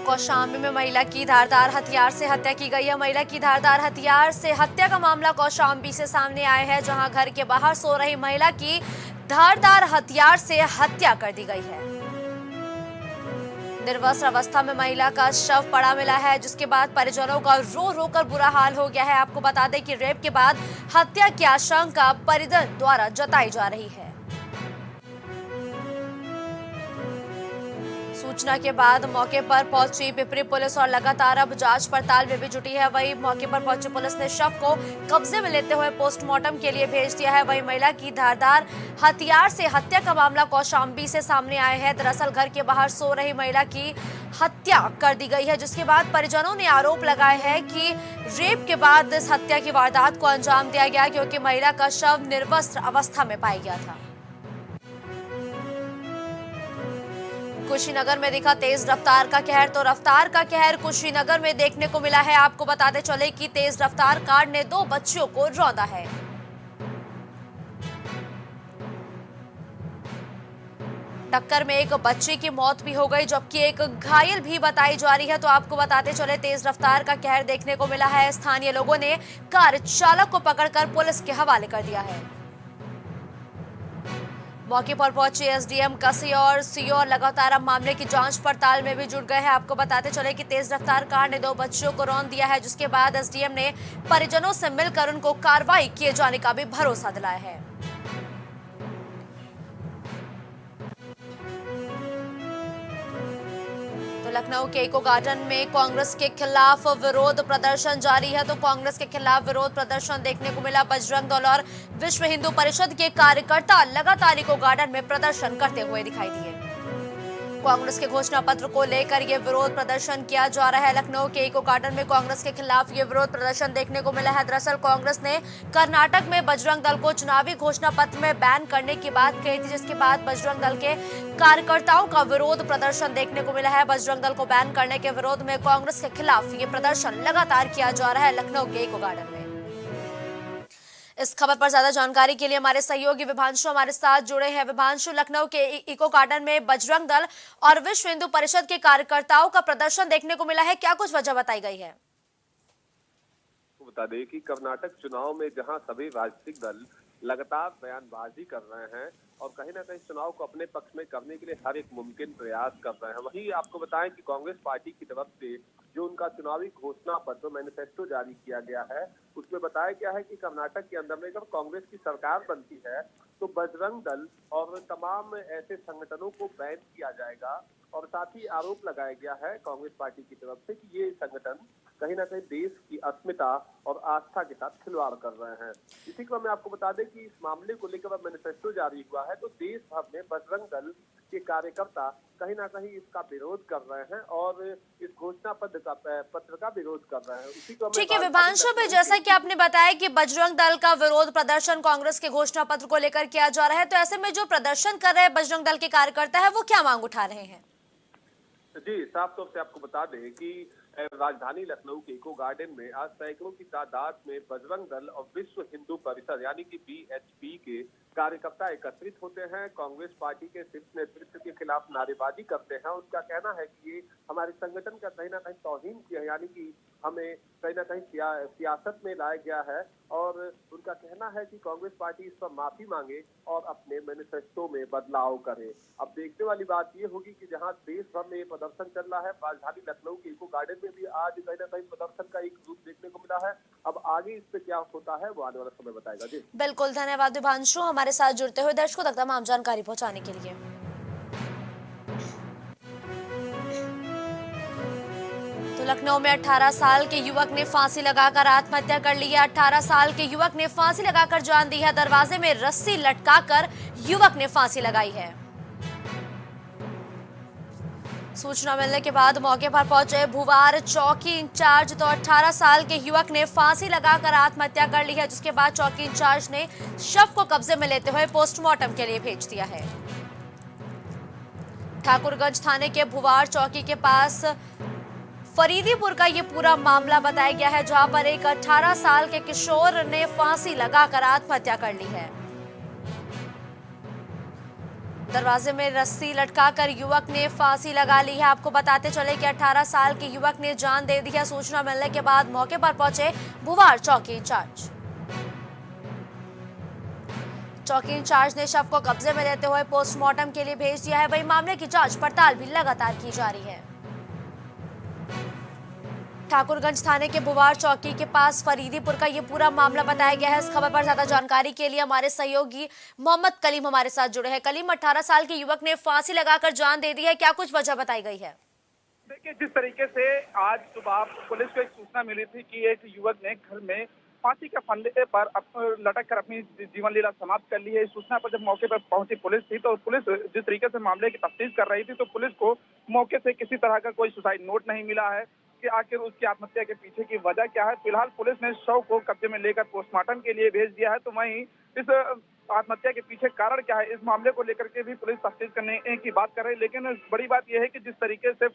कौशाम्बी में महिला की धारदार हथियार से हत्या की गई है। महिला की धारदार हथियार से हत्या का मामला कौशाम्बी से सामने आया है, जहां घर के बाहर सो रही महिला की धारदार हथियार से हत्या कर दी गई है। निर्वस्त्र अवस्था में महिला का शव पड़ा मिला है, जिसके बाद परिजनों का रो रो कर बुरा हाल हो गया है। आपको बता दें कि रेप के बाद हत्या की आशंका परिजन द्वारा जताई जा रही है। सूचना के बाद मौके पर पहुंची पिपरी पुलिस और लगातार अब जांच पड़ताल में भी जुटी है। वहीं मौके पर पहुंची पुलिस ने शव को कब्जे में लेते हुए पोस्टमार्टम के लिए भेज दिया है। वहीं महिला की धारदार हथियार से हत्या का मामला कौशाम्बी से सामने आया है। दरअसल घर के बाहर सो रही महिला की हत्या कर दी गई है, जिसके बाद परिजनों ने आरोप लगाया है कि रेप के बाद इस हत्या की वारदात को अंजाम दिया गया, क्योंकि महिला का शव निर्वस्त्र अवस्था में पाया गया था। कुशीनगर में दिखा तेज रफ्तार का कहर। तो रफ्तार का कहर कुशीनगर में देखने को मिला है। आपको बताते चले कि तेज रफ्तार कार ने 2 बच्चियों को रौंदा है। टक्कर में एक बच्चे की मौत भी हो गई, जबकि एक घायल भी बताई जा रही है। तो आपको बताते चले तेज रफ्तार का कहर देखने को मिला है। स्थानीय लोगों ने कार चालक को पकड़कर पुलिस के हवाले कर दिया है। मौके पर पहुंचे एसडीएम कसी और सीओ लगातार अब मामले की जांच पड़ताल में भी जुट गए हैं। आपको बताते चले कि तेज रफ्तार कार ने 2 बच्चियों को रौंद दिया है, जिसके बाद एसडीएम ने परिजनों से मिलकर उनको कार्रवाई किए जाने का भी भरोसा दिलाया है। तो लखनऊ के इको गार्डन में कांग्रेस के खिलाफ विरोध प्रदर्शन जारी है। तो कांग्रेस के खिलाफ विरोध प्रदर्शन देखने को मिला। बजरंग दल और विश्व हिंदू परिषद के कार्यकर्ता लगातार इको गार्डन में प्रदर्शन करते हुए दिखाई दिए। कांग्रेस के घोषणा पत्र को लेकर यह विरोध प्रदर्शन किया जा रहा है। लखनऊ के इको गार्डन में कांग्रेस के खिलाफ ये विरोध प्रदर्शन देखने को मिला है। दरअसल कांग्रेस ने कर्नाटक में बजरंग दल को चुनावी घोषणा पत्र में बैन करने की बात कही थी, जिसके बाद बजरंग दल के कार्यकर्ताओं का विरोध प्रदर्शन देखने को मिला है। बजरंग दल को बैन करने के विरोध में कांग्रेस के खिलाफ ये प्रदर्शन लगातार किया जा रहा है लखनऊ के इको गार्डन में। इस खबर पर ज्यादा जानकारी के लिए हमारे सहयोगी विभांशु हमारे साथ जुड़े हैं। विभांशु, लखनऊ के इको गार्डन में बजरंग दल और विश्व हिंदू परिषद के कार्यकर्ताओं का प्रदर्शन देखने को मिला है, क्या कुछ वजह बताई गई है? बता दें कि कर्नाटक चुनाव में जहां सभी राजनीतिक दल लगातार बयानबाजी कर रहे हैं और कहीं ना कहीं चुनाव को अपने पक्ष में करने के लिए हर एक मुमकिन प्रयास कर रहे हैं, वहीं आपको बताएं कि कांग्रेस पार्टी की तरफ से जो उनका चुनावी घोषणा पत्र मैनिफेस्टो जारी किया गया है, उसमें बताया गया है कि कर्नाटक के अंदर में अगर कांग्रेस की सरकार बनती है तो बजरंग दल और तमाम ऐसे संगठनों को बैन किया जाएगा। और साथ ही आरोप लगाया गया है कांग्रेस पार्टी की तरफ से कि ये संगठन कहीं ना कहीं देश की अस्मिता और आस्था के साथ खिलवाड़ कर रहे हैं। इसी क्रम में आपको बता दें कि इस मामले को लेकर अब मैनिफेस्टो जारी हुआ है, तो देश भर में बजरंग दल के कार्यकर्ता कहीं ना कहीं इसका विरोध कर रहे हैं और इस घोषणा पत्र का विरोध कर रहे हैं। उसी क्रम में ठीक है विभांशु, में जैसा कि आपने बताया कि बजरंग दल का विरोध प्रदर्शन कांग्रेस के घोषणा पत्र को लेकर किया जा रहा है, तो ऐसे में जो प्रदर्शन कर रहे हैं बजरंग दल के कार्यकर्ता है, वो क्या मांग उठा रहे हैं? जी, साफ तौर से आपको बता दें कि राजधानी लखनऊ के इको गार्डन में आज सैकड़ों की तादाद में बजरंग दल और विश्व हिंदू परिषद यानी कि बीएचपी के कार्यकर्ता एकत्रित होते हैं। कांग्रेस पार्टी के शीर्ष नेतृत्व के खिलाफ नारेबाजी करते हैं। उनका कहना है कि ये हमारे संगठन का कहीं ना कहीं तौहीन किया है, यानी कि हमें कहीं ना कहीं सियासत में लाया गया है। और उनका कहना है कि कांग्रेस पार्टी इस पर माफी मांगे और अपने मैनिफेस्टो में बदलाव करे। अब देखने वाली बात ये होगी कि जहां देश भर में ये प्रदर्शन चल रहा है, राजधानी लखनऊ के इको गार्डन में भी आज कहीं ना कहीं प्रदर्शन का एक रूप देखने को मिला है। अब आगे इस पे क्या होता है वो आने वाला समय बताएगा। जी बिल्कुल, धन्यवाद विभांशु हमारे साथ जुड़ते हुए दर्शकों तक तमाम जानकारी पहुंचाने के लिए। तो लखनऊ में 18 साल के युवक ने फांसी लगाकर आत्महत्या कर ली है। 18 साल के युवक ने फांसी लगाकर जान दी है। दरवाजे में रस्सी लटकाकर युवक ने फांसी लगाई है। सूचना मिलने के बाद मौके पर पहुंचे भुवार चौकी इंचार्ज, तो 18 साल के युवक ने फांसी लगाकर आत्महत्या कर ली है, जिसके बाद चौकी इंचार्ज ने शव को कब्जे में लेते हुए पोस्टमार्टम के लिए भेज दिया है। ठाकुरगंज थाने के भुवार चौकी के पास फरीदीपुर का ये पूरा मामला बताया गया है, जहां पर एक 18 साल के किशोर ने फांसी लगाकर आत्महत्या कर ली है। दरवाजे में रस्सी लटकाकर युवक ने फांसी लगा ली है। आपको बताते चले कि 18 साल के युवक ने जान दे दी है। सूचना मिलने के बाद मौके पर पहुंचे बुवार चौकी इंचार्ज। चौकी इंचार्ज ने शव को कब्जे में लेते हुए पोस्टमार्टम के लिए भेज दिया है। वहीं मामले की जांच पड़ताल भी लगातार की जा रही है। ठाकुरगंज थाने के बुवार चौकी के पास फरीदीपुर का ये पूरा मामला बताया गया है। इस खबर पर ज्यादा जानकारी के लिए हमारे सहयोगी मोहम्मद कलीम हमारे साथ जुड़े हैं। कलीम, 18 साल के युवक ने फांसी लगाकर जान दे दी है, क्या कुछ वजह बताई गई है? देखिए, जिस तरीके से आज सुबह पुलिस को एक सूचना मिली थी कि एक युवक ने घर में फांसी के फंदे पर लटक कर अपनी जीवन लीला समाप्त कर ली है। इस सूचना पर जब मौके पर पहुंची पुलिस थी तो पुलिस जिस तरीके से मामले की तफ्तीश कर रही थी तो पुलिस को मौके से किसी तरह का कोई सुसाइड नोट नहीं मिला है कि आखिर उसकी आत्महत्या के पीछे की वजह क्या है। फिलहाल पुलिस ने शव को कब्जे में लेकर पोस्टमार्टम के लिए भेज दिया है। तो वहीं इस आत्महत्या के पीछे कारण क्या है, इस मामले को लेकर के भी पुलिस तफ्तीश करने की बात कर रही है। लेकिन बड़ी बात यह है कि जिस तरीके से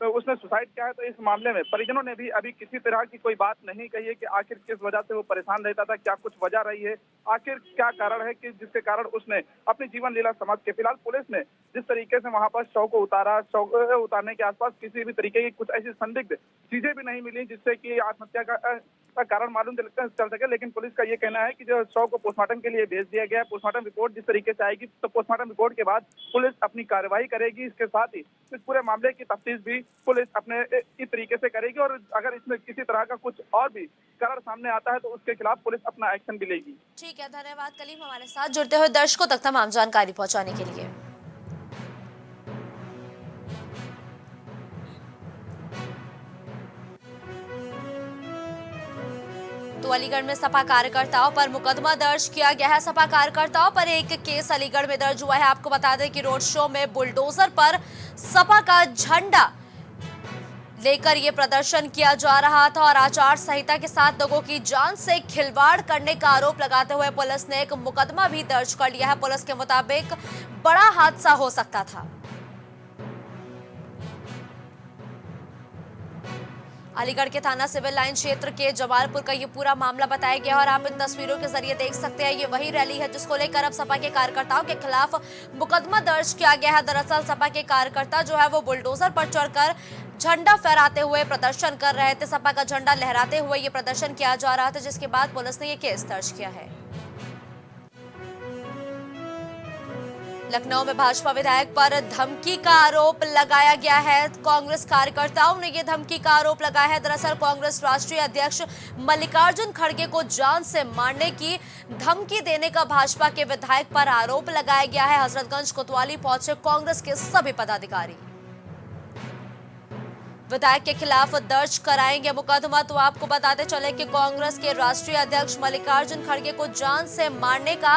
तो उसने सुसाइड किया है तो इस मामले में परिजनों ने भी अभी किसी तरह की कोई बात नहीं कही है कि आखिर किस वजह से वो परेशान रहता था, क्या कुछ वजह रही है, आखिर क्या कारण है कि जिसके कारण उसने अपनी जीवन लीला समाप्त की। फिलहाल पुलिस ने जिस तरीके से वहां पर शव को उतारा, शव उतारने के आसपास किसी भी तरीके की कुछ ऐसी संदिग्ध चीजें भी नहीं मिली जिससे कि आत्महत्या का कारण मालूम चल सके। लेकिन पुलिस का ये कहना है कि जो शव को पोस्टमार्टम के लिए भेज दिया गया है, पोस्टमार्टम रिपोर्ट जिस तरीके से आएगी तो पोस्टमार्टम रिपोर्ट के बाद पुलिस अपनी कार्रवाई करेगी। इसके साथ ही इस पूरे मामले की तफ्तीश भी पुलिस अपने इस तरीके से करेगी और अगर इसमें किसी तरह का कुछ और भी कारण सामने आता है तो उसके खिलाफ पुलिस अपना एक्शन भी लेगी। ठीक है, धन्यवाद कलीम हमारे साथ जुड़ते हुए दर्शकों तक तमाम जानकारी पहुंचाने के लिए। तो अलीगढ़ में सपा कार्यकर्ताओं पर मुकदमा दर्ज किया गया है। सपा कार्यकर्ताओं पर एक केस अलीगढ़ में दर्ज हुआ है। आपको बता दें कि रोड शो में बुलडोजर पर सपा का झंडा लेकर ये प्रदर्शन किया जा रहा था और आचार संहिता के साथ लोगों की जान से खिलवाड़ करने का आरोप लगाते हुए पुलिस ने एक मुकदमा भी दर्ज कर लिया है। पुलिस के मुताबिक बड़ा हादसा हो सकता था। अलीगढ़ के थाना सिविल लाइन क्षेत्र के जमालपुर का ये पूरा मामला बताया गया और आप इन तस्वीरों के जरिए देख सकते हैं। ये वही रैली है जिसको लेकर अब सपा के कार्यकर्ताओं के खिलाफ मुकदमा दर्ज किया गया है। दरअसल सपा के कार्यकर्ता जो है वो बुलडोजर पर चढ़कर झंडा फहराते हुए प्रदर्शन कर रहे थे। सपा का झंडा लहराते हुए ये प्रदर्शन किया जा रहा था, जिसके बाद पुलिस ने ये केस दर्ज किया है। लखनऊ में भाजपा विधायक पर धमकी का आरोप लगाया गया है। कांग्रेस कार्यकर्ताओं ने यह धमकी का आरोप लगाया है। दरअसल कांग्रेस राष्ट्रीय अध्यक्ष मल्लिकार्जुन खड़गे को जान से मारने की धमकी देने का भाजपा के विधायक पर आरोप लगाया गया है। हजरतगंज कोतवाली पहुंचे कांग्रेस के सभी पदाधिकारी। विधायक के खिलाफ दर्ज कराएंगे मुकदमा। तो आपको बताते चले कि कांग्रेस के राष्ट्रीय अध्यक्ष मल्लिकार्जुन खड़गे को जान से मारने का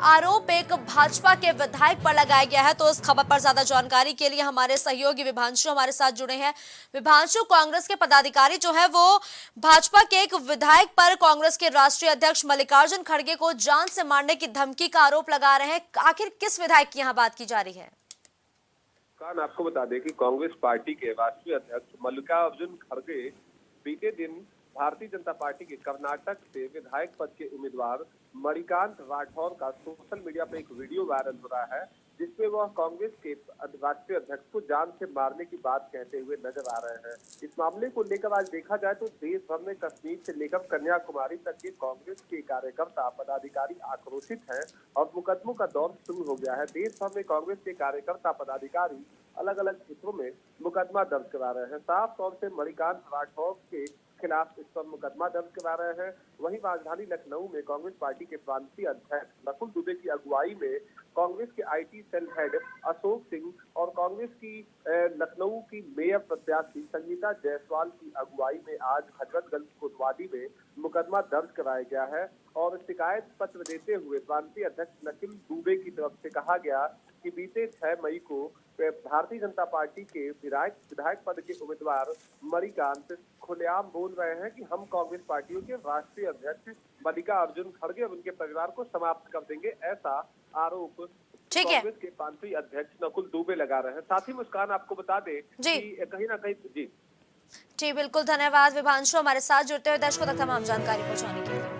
आरोप एक भाजपा के विधायक पर लगाया गया है। तो इस खबर पर ज्यादा जानकारी के लिए हमारे सहयोगी विभांशु हमारे साथ जुड़े हैं। विभांशु, कांग्रेस के पदाधिकारी जो है वो भाजपा के एक विधायक पर कांग्रेस के राष्ट्रीय अध्यक्ष मल्लिकार्जुन खड़गे को जान से मारने की धमकी का आरोप लगा रहे हैं। आखिर किस विधायक की यहाँ बात की जा रही है? आपको बता दें कि कांग्रेस पार्टी के राष्ट्रीय अध्यक्ष मल्लिकार्जुन खड़गे बीते दिन भारतीय जनता पार्टी के कर्नाटक से विधायक पद के उम्मीदवार मणिकांत राठौर का सोशल मीडिया पर एक वीडियो वायरल हो रहा है, जिसमें वह कांग्रेस के राष्ट्रीय अध्यक्ष को जान से मारने की बात कहते हुए नजर आ रहे हैं। इस मामले को लेकर आज देखा जाए तो देश भर में कश्मीर से लेकर कन्याकुमारी तक के कांग्रेस के कार्यकर्ता पदाधिकारी आक्रोशित हैं और मुकदमों का दौर शुरू हो गया है। देश भर में कांग्रेस के कार्यकर्ता पदाधिकारी अलग अलग क्षेत्रों में मुकदमा दर्ज करा रहे हैं। साफ तौर से मणिकांत राठौर के खिलाफ इस पर मुकदमा दर्ज करा रहे हैं। वहीं राजधानी लखनऊ में कांग्रेस पार्टी के प्रांतीय अध्यक्ष नकुल दुबे की अगुवाई में कांग्रेस के IT cell head Ashok Singh और कांग्रेस की लखनऊ की मेयर प्रत्याशी संगीता जायसवाल की अगुवाई में आज हजरतगंज कोतवाली में मुकदमा दर्ज कराया गया है और शिकायत पत्र देते हुए प्रांतीय अध्यक्ष नकुल दुबे की तरफ से कहा गया कि बीते 6 मई को भारतीय जनता पार्टी के विधायक पद के उम्मीदवार मणिकांत खुलेआम बोल रहे हैं कि हम कांग्रेस पार्टियों के राष्ट्रीय अध्यक्ष मल्लिकार्जुन खड़गे और उनके परिवार को समाप्त कर देंगे, ऐसा आरोप कांग्रेस के प्रांतीय अध्यक्ष नकुल दुबे लगा रहे हैं। साथ ही मुस्कान आपको बता दे कि कहीं ना कहीं जी बिल्कुल, धन्यवाद विभांशु हमारे साथ जुड़ते हुए दर्शकों तक तमाम जानकारी पहुंचाने के लिए।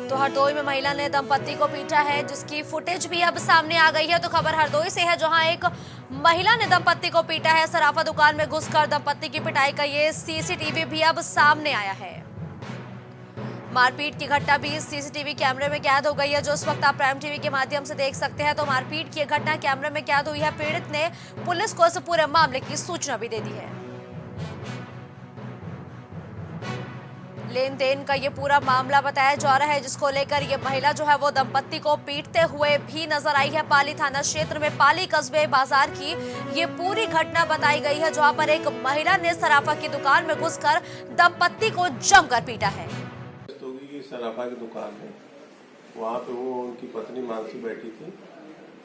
तो हरदोई में महिला ने दंपति को पीटा है, जिसकी फुटेज भी अब सामने आ गई है। तो खबर हरदोई से है, जहां एक महिला ने दंपति को पीटा है। सराफा दुकान में घुसकर दंपति की पिटाई का ये सीसीटीवी भी अब सामने आया है। मारपीट की घटना भी सीसीटीवी कैमरे में कैद हो गई है, जो इस वक्त आप प्राइम टीवी के माध्यम से देख सकते हैं। तो मारपीट की घटना कैमरे में कैद हुई है। पीड़ित ने पुलिस को इस पूरे मामले की सूचना भी दे दी है। लेन देन का ये पूरा मामला बताया जा रहा है, जिसको लेकर ये महिला जो है वो दंपति को पीटते हुए भी नजर आई है। पाली थाना क्षेत्र में पाली कस्बे बाजार की ये पूरी घटना बताई गई है, जहां पर एक महिला ने सराफा की दुकान में घुसकर दंपति को जमकर पीटा है। सराफा की दुकान है, वहाँ पे वो उनकी पत्नी मानसी बैठी थी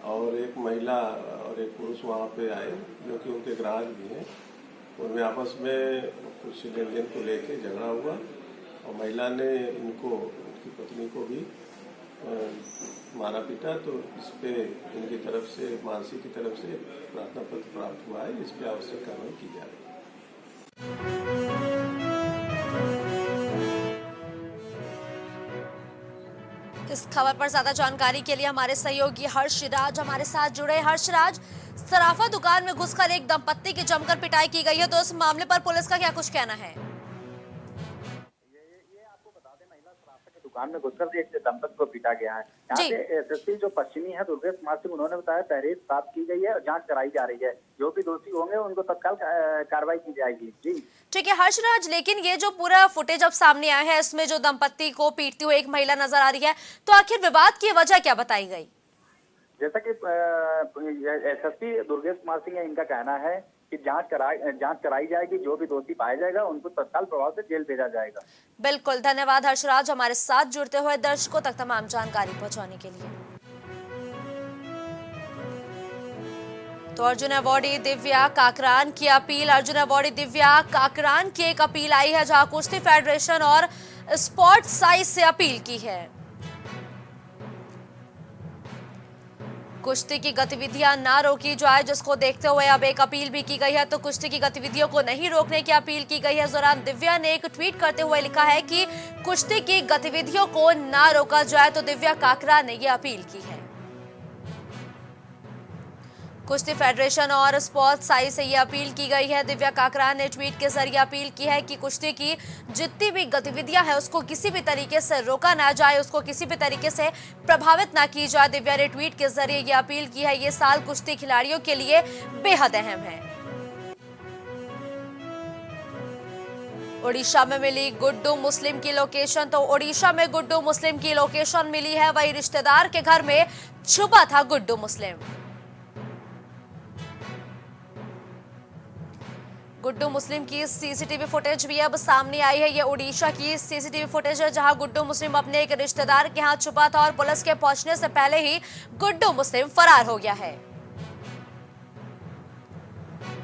और एक महिला और एक पुरुष वहाँ पे आए, जो कि उनके ग्राहक भी हैं। उनमें आपस में कुछ लेन देन को लेके झगड़ा हुआ और महिला ने उनकी पत्नी को भी मारा पीटा। तो इस पे इनकी तरफ से, मानसी की तरफ से प्रार्थना पत्र प्राप्त हुआ है, इस पे आवश्यक कार्रवाई की जा रही है। इस खबर पर ज्यादा जानकारी के लिए हमारे सहयोगी हर्षराज हमारे साथ जुड़े। हर्षराज, सराफा दुकान में घुसकर एक दंपत्ति की जमकर पिटाई की गई है, तो इस मामले पर पुलिस का क्या कुछ कहना है? दुकान में घुसकर एक दंपति को पीटा गया है। यहाँ पे एसएसपी जो पश्चिमी है दुर्गेश कुमार सिंह, उन्होंने बताया तहरीर साफ की गई है और जांच कराई जा रही है। जो भी दोषी होंगे उनको तत्काल कार्रवाई की जाएगी। जी ठीक है हर्षराज, लेकिन ये जो पूरा फुटेज अब सामने आया है, इसमें जो दंपति को पीटती हुई एक महिला नजर आ रही है, तो आखिर विवाद की वजह क्या बताई गई? जैसा कि एसएसपी दुर्गेश कुमार सिंह है, इनका कहना है कि जांच कराई जाएगी। जो भी दोषी पाया जाएगा उनको तत्काल प्रभाव से जेल भेजा जाएगा। बिल्कुल, धन्यवाद हर्षराज हमारे साथ जुड़ते हुए दर्शकों तक तमाम जानकारी पहुंचाने के लिए। तो अर्जुन अवॉर्डी दिव्या काकरान की अपील। अर्जुन अवॉर्डी दिव्या काकरान की एक अपील आई है, जहां कुश्ती फेडरेशन और स्पोर्ट साइज से अपील की है। कुश्ती की गतिविधियां ना रोकी जाए, जिसको देखते हुए अब एक अपील भी की गई है। तो कुश्ती की गतिविधियों को नहीं रोकने की अपील की गई है। इस दौरान दिव्या ने एक ट्वीट करते हुए लिखा है कि कुश्ती की गतिविधियों को ना रोका जाए। तो दिव्या काकरा ने यह अपील की है। कुश्ती फेडरेशन और स्पोर्ट साइज से यह अपील की गई है। दिव्या काकरा ने ट्वीट के जरिए अपील की है कि कुश्ती की जितनी भी गतिविधियां हैं उसको किसी भी तरीके से रोका ना जाए, उसको किसी भी तरीके से प्रभावित ना की जाए। दिव्या ने ट्वीट के जरिए यह अपील की है। ये साल कुश्ती खिलाड़ियों के लिए बेहद अहम है। ओडिशा में मिली गुड्डू मुस्लिम की लोकेशन। तो ओडिशा में गुड्डू मुस्लिम की लोकेशन मिली है। वही रिश्तेदार के घर में छुपा था गुड्डू मुस्लिम। गुड्डू मुस्लिम की सीसीटीवी फुटेज भी अब सामने आई है। ये ओडिशा की सीसीटीवी फुटेज है, जहां गुड्डू मुस्लिम अपने एक रिश्तेदार के हाथ छुपा था और पुलिस के पहुंचने से पहले ही गुड्डू मुस्लिम फरार हो गया है।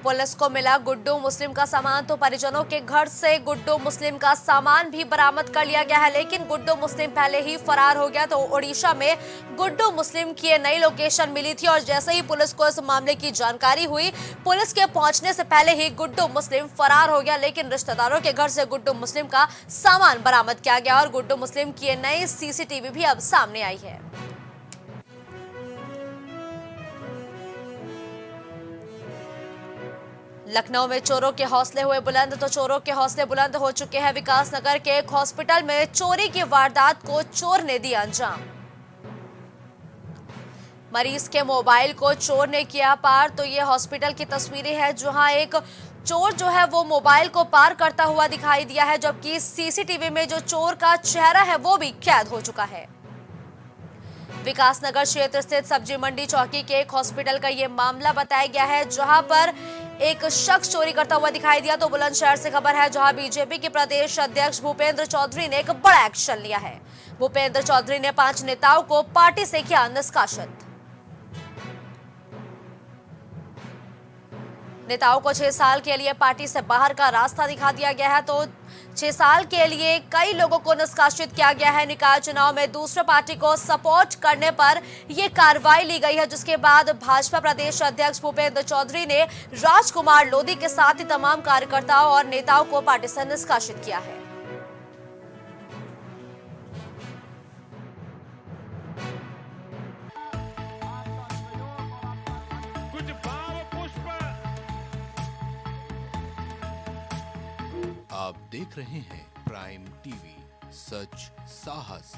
पुलिस को मिला गुड्डू मुस्लिम का सामान। तो परिजनों के घर से गुड्डू मुस्लिम का सामान भी बरामद कर लिया गया है, लेकिन गुड्डू मुस्लिम पहले ही फरार हो गया। तो ओडिशा में गुड्डू मुस्लिम की नई लोकेशन मिली थी और जैसे ही पुलिस को इस मामले की जानकारी हुई, पुलिस के पहुंचने से पहले ही गुड्डू मुस्लिम फरार हो गया। लेकिन रिश्तेदारों के घर से गुड्डू मुस्लिम का सामान बरामद किया गया और गुड्डू मुस्लिम की नई सीसीटीवी भी अब सामने आई है। लखनऊ में चोरों के हौसले हुए बुलंद। तो चोरों के हौसले बुलंद हो चुके हैं। विकास नगर के एक हॉस्पिटल में चोरी की वारदात को चोर ने दिया अंजाम। मरीज के मोबाइल को चोर ने किया पार। तो ये हॉस्पिटल की तस्वीरें हैं, जहां एक चोर जो है वो मोबाइल को पार करता हुआ दिखाई दिया है, जबकि सीसीटीवी में जो चोर का चेहरा है वो भी कैद हो चुका है। विकास नगर क्षेत्र स्थित सब्जी मंडी चौकी के एक हॉस्पिटल का ये मामला बताया गया है, जहां पर एक शख्स चोरी करता हुआ दिखाई दिया। तो बुलंदशहर से खबर है, जहां बीजेपी के प्रदेश अध्यक्ष भूपेंद्र चौधरी ने एक बड़ा एक्शन लिया है। भूपेंद्र चौधरी ने 5 नेताओं को पार्टी से किया निष्कासित। नेताओं को 6 साल के लिए पार्टी से बाहर का रास्ता दिखा दिया गया है। तो 6 साल के लिए कई लोगों को निष्कासित किया गया है। निकाय चुनाव में दूसरे पार्टी को सपोर्ट करने पर यह कार्रवाई ली गई है, जिसके बाद भाजपा प्रदेश अध्यक्ष भूपेंद्र चौधरी ने राजकुमार लोधी के साथ ही तमाम कार्यकर्ताओं और नेताओं को पार्टी से निष्कासित किया है। आप देख रहे हैं प्राइम टीवी, सच साहस